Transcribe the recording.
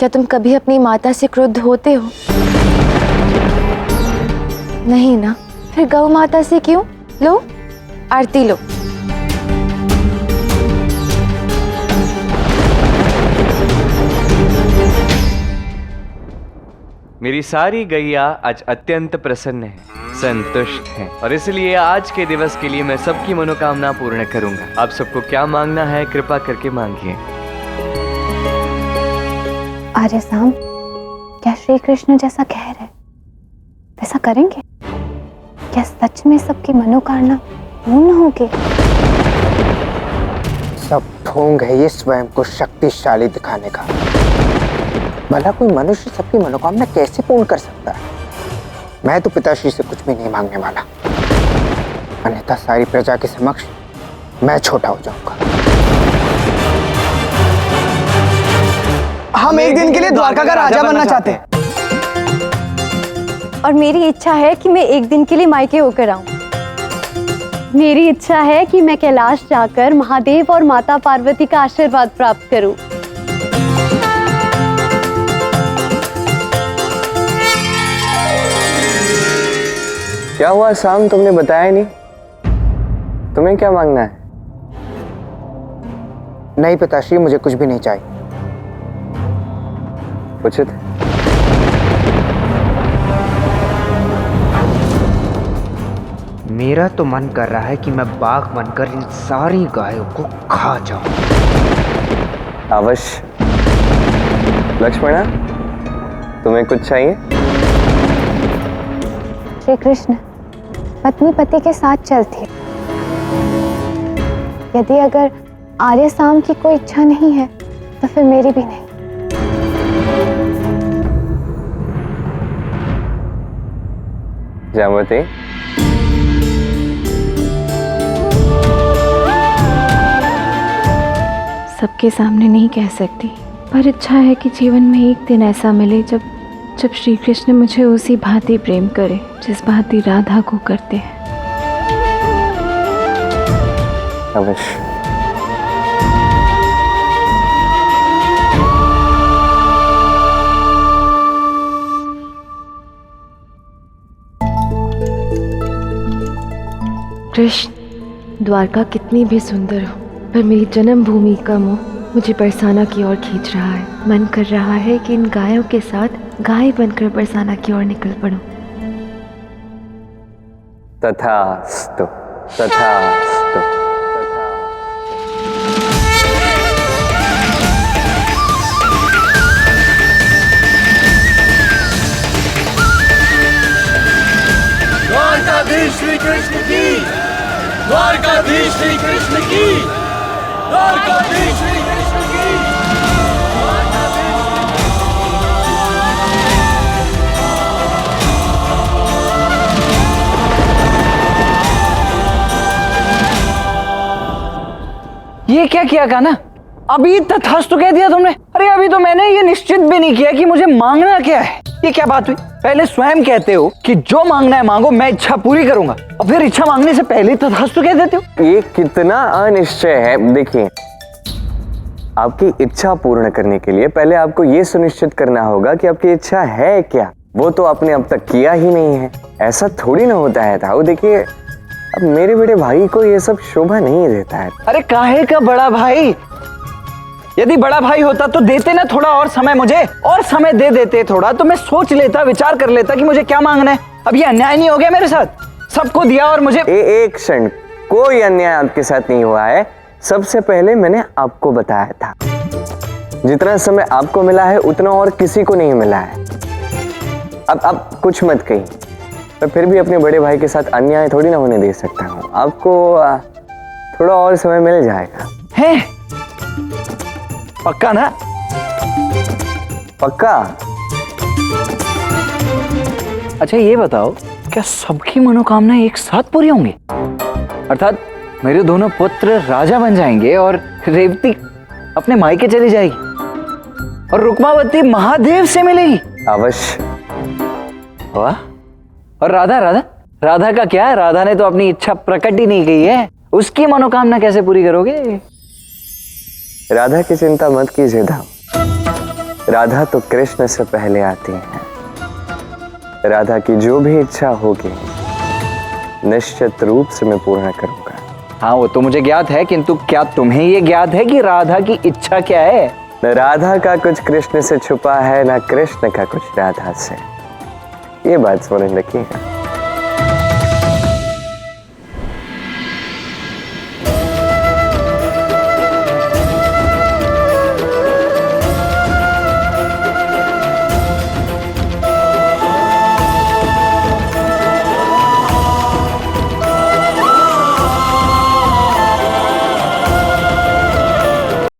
क्या तुम कभी अपनी माता से क्रुद्ध होते हो? नहीं ना, फिर गौ माता से क्यों? लो आरती लो। मेरी सारी गैया आज अत्यंत प्रसन्न है, संतुष्ट है, और इसलिए आज के दिवस के लिए मैं सबकी मनोकामना पूर्ण करूंगा। आप सबको क्या मांगना है कृपा करके मांगिए। आर्य साम, क्या श्री कृष्ण जैसा कह रहे वैसा करेंगे? क्या सच में सबकी मनोकामना पूर्ण होगी? सब ढोंग है ये स्वयं को शक्तिशाली दिखाने का। भला कोई मनुष्य सबकी मनोकामना कैसे पूर्ण कर सकता है? मैं तो पिताश्री से कुछ भी नहीं मांगने वाला, अन्यथा सारी प्रजा के समक्ष मैं छोटा हो जाऊंगा। हम एक दिन के लिए द्वारका का राजा बनना चाहते हैं। और मेरी इच्छा है कि मैं एक दिन के लिए मायके होकर आऊं। मेरी इच्छा है कि मैं कैलाश जाकर महादेव और माता पार्वती का आशीर्वाद प्राप्त करूं। क्या हुआ शाम, तुमने बताया नहीं? तुम्हें क्या मांगना है? नहीं पिताश्री, मुझे कुछ भी नहीं चाहिए। उचित। मेरा तो मन कर रहा है कि मैं बाघ बनकर इन सारी गायों को खा जाऊं। अवश्य। लक्ष्मणा, तुम्हें कुछ चाहिए? श्री कृष्ण, पत्नी पति के साथ चलती है। यदि अगर आर्य साम की कोई इच्छा नहीं है तो फिर मेरी भी नहीं। जामवती, सबके सामने नहीं कह सकती, पर इच्छा है कि जीवन में एक दिन ऐसा मिले जब श्री कृष्ण मुझे उसी भांति प्रेम करे जिस भांति राधा को करते हैं। अवश्य। कृष्ण, द्वारका कितनी भी सुंदर हो, पर मेरी जन्मभूमि का मोह मुझे बरसाना की ओर खींच रहा है। मन कर रहा है कि इन गायों के साथ गाय बनकर बरसाना की ओर निकल पड़ूं। तथास्तु, तथास्तु। द्वारकाधीश श्री कृष्ण की, द्वारकाधीश श्री कृष्ण की, द्वारकाधीश श्री कृष्ण की। ये क्या किया गाना? अभी तथास्तु कह दिया तुमने? अरे अभी तो मैंने ये निश्चित भी नहीं किया कि मुझे मांगना क्या है। ये क्या बात हुई? पहले स्वयं कहते हो कि जो मांगना है मांगो, मैं इच्छा पूरी करूंगा, और फिर इच्छा मांगने से पहले तथास्तु कह देते हो। ये कितना अनिश्चय है। देखिए, आपकी इच्छा पूर्ण करने के लिए पहले आपको ये सुनिश्चित करना होगा कि आपकी इच्छा है क्या। वो तो आपने अब तक किया ही नहीं है। ऐसा थोड़ी ना होता है ताऊ। देखिए, अब मेरे बड़े भाई को ये सब शोभा नहीं देता है। अरे काहे का बड़ा भाई? यदि बड़ा भाई होता तो देते ना थोड़ा और समय, मुझे और समय दे देते थोड़ा, तो मैं सोच लेता, विचार कर लेता कि मुझे क्या मांगना है। अब ये अन्याय नहीं हो गया मेरे साथ? सबको दिया और मुझे एक क्षण, कोई अन्याय आपके साथ नहीं हुआ है। सबसे पहले मैंने आपको बताया था, जितना समय आपको मिला है उतना और किसी को नहीं मिला है। अब कुछ मत कही, मैं फिर भी अपने बड़े भाई के साथ अन्याय थोड़ी ना होने दे सकता हूँ। आपको थोड़ा और समय मिल जाएगा। है पक्का ना? पक्का। अच्छा ये बताओ, क्या सबकी मनोकामना एक साथ पूरी होंगी? अर्थात मेरे दोनों पुत्र राजा बन जाएंगे और रेवती अपने मायके चली जाएगी और रुक्मावती महादेव से मिलेगी? अवश्य। वाह। और राधा का क्या है? राधा ने तो अपनी इच्छा प्रकट ही नहीं की है, उसकी मनोकामना कैसे पूरी करोगे? राधा की चिंता मत कीजिए धाम, राधा तो कृष्ण से पहले आती हैं। राधा की जो भी इच्छा होगी निश्चित रूप से मैं पूर्ण करूंगा। हाँ वो तो मुझे ज्ञात है, किंतु क्या तुम्हें ये ज्ञात है कि राधा की इच्छा क्या है? न राधा का कुछ कृष्ण से छुपा है, ना कृष्ण का कुछ राधा से। ये बात समझ रखिएगा।